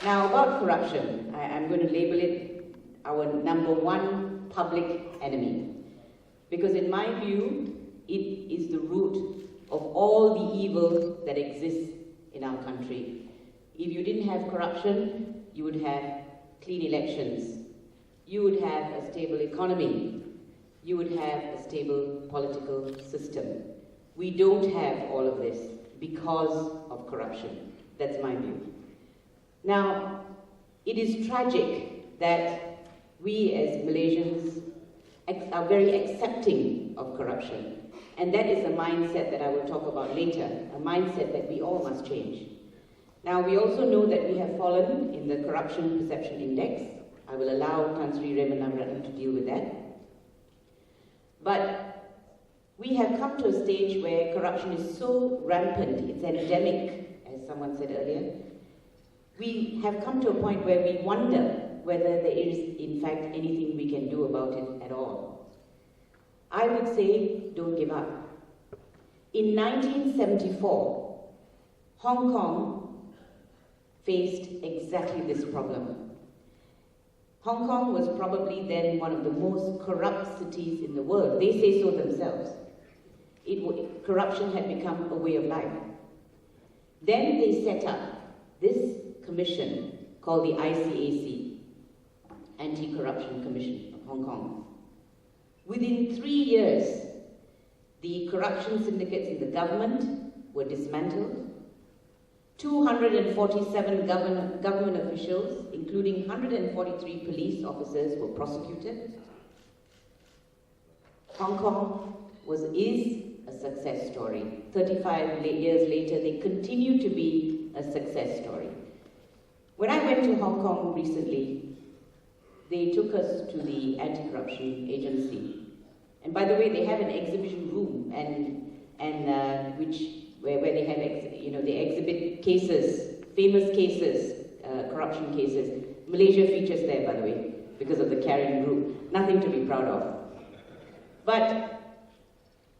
Now, about corruption, I'm going to label it our number one public enemy. Because in my view, it is the root of all the evil that exists in our country. If you didn't have corruption, you would have clean elections. You would have a stable economy. You would have a stable political system. We don't have all of this because of corruption. That's my view. Now, it is tragic that we as Malaysians are very accepting of corruption. And that is a mindset that I will talk about later, a mindset that we all must change. Now, we also know that we have fallen in the Corruption Perception Index. I will allow Tan Sri Ramanathan to deal with that. But we have come to a stage where corruption is so rampant, it's endemic, as someone said earlier. We have come to a point where we wonder whether there is, in fact, anything we can do about it at all. I would say, don't give up. In 1974, Hong Kong faced exactly this problem. Hong Kong was probably then one of the most corrupt cities in the world. They say so themselves. Corruption had become a way of life. Then they set up this commission called the ICAC, Anti-Corruption Commission of Hong Kong. Within 3 years, the corruption syndicates in the government were dismantled. 247 government officials, including 143 police officers, were prosecuted. Hong Kong is a success story. 35 years later, they continue to be a success story. When I went to Hong Kong recently, they took us to the anti-corruption agency. And by the way, they have an exhibition room, where they have, they exhibit cases, famous cases, corruption cases. Malaysia features there, by the way, because of the carrying group. Nothing to be proud of. But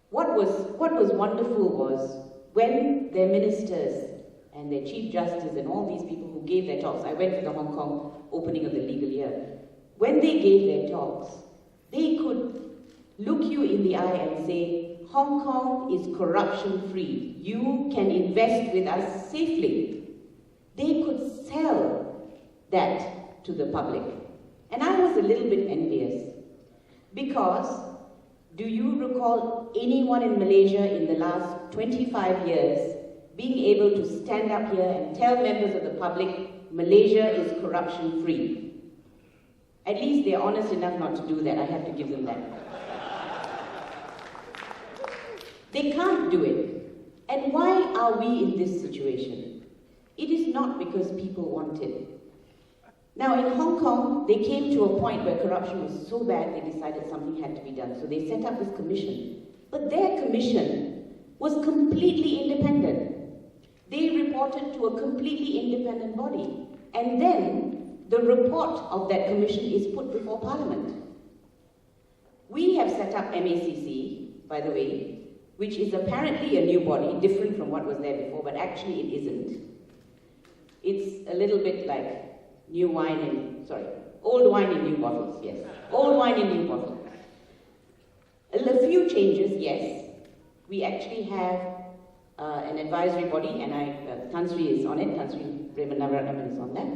what was wonderful was when their ministers and their chief justice and all these people who gave their talks, I went to the Hong Kong opening of the legal year, when they gave their talks, they could look you in the eye and say, Hong Kong is corruption-free. You can invest with us safely. They could sell that to the public. And I was a little bit envious because do you recall anyone in Malaysia in the last 25 years being able to stand up here and tell members of the public, Malaysia is corruption-free? At least they're honest enough not to do that. I have to give them that. They can't do it. And why are we in this situation? It is not because people want it. Now in Hong Kong, they came to a point where corruption was so bad they decided something had to be done. So they set up this commission. But their commission was completely independent. They reported to a completely independent body. And then the report of that commission is put before Parliament. We have set up MACC, by the way, which is apparently a new body, different from what was there before, but actually it isn't. It's a little bit like old wine in new bottles, yes. Old wine in new bottles. A few changes, yes. We actually have an advisory body, and Tan Sri is on it, Tan Sri Ramanathan is on that.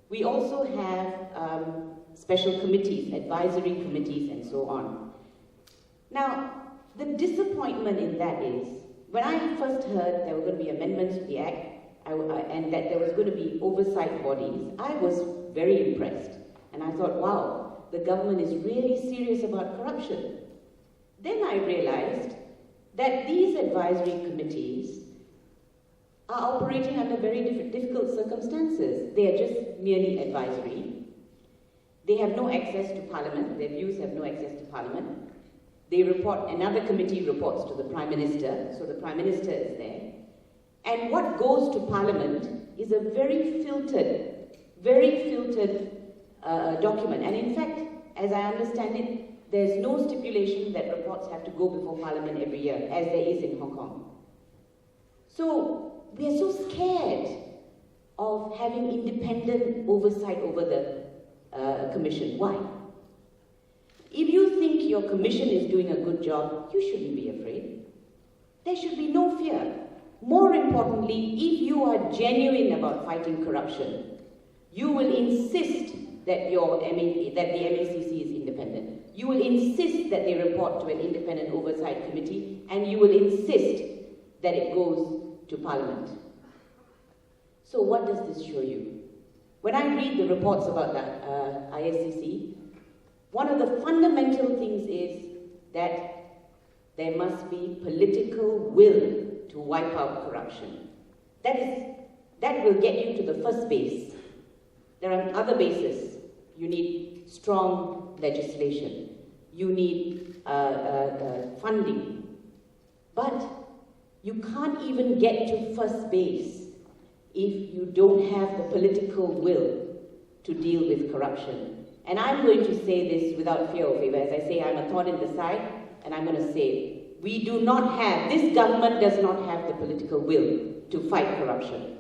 We also have special committees, advisory committees, and so on. Now, the disappointment in that is, when I first heard there were going to be amendments to the Act, and that there was going to be oversight bodies, I was very impressed. And I thought, wow, the government is really serious about corruption. Then I realized that these advisory committees are operating under very difficult circumstances. They are just merely advisory. They have no access to Parliament. Their views have no access to Parliament. They report, another committee reports to the Prime Minister, so the Prime Minister is there. And what goes to Parliament is a very filtered document. And in fact, as I understand it, there's no stipulation that reports have to go before Parliament every year, as there is in Hong Kong. So we are so scared of of having independent oversight over the commission. Why? If you think your commission is doing a good job, you shouldn't be afraid. There should be no fear. More importantly, if you are genuine about fighting corruption, you will insist that the MACC is independent. You will insist that they report to an independent oversight committee, and you will insist that it goes to Parliament. So what does this show you? When I read the reports about the ISCC, one of the fundamental things is that there must be political will to wipe out corruption. That will get you to the first base. There are other bases. You need strong legislation. You need funding. But you can't even get to first base if you don't have the political will to deal with corruption. And I'm going to say this without fear or favor. As I say, I'm a thorn in the side, and I'm going to say it. We do not have, this government does not have the political will to fight corruption.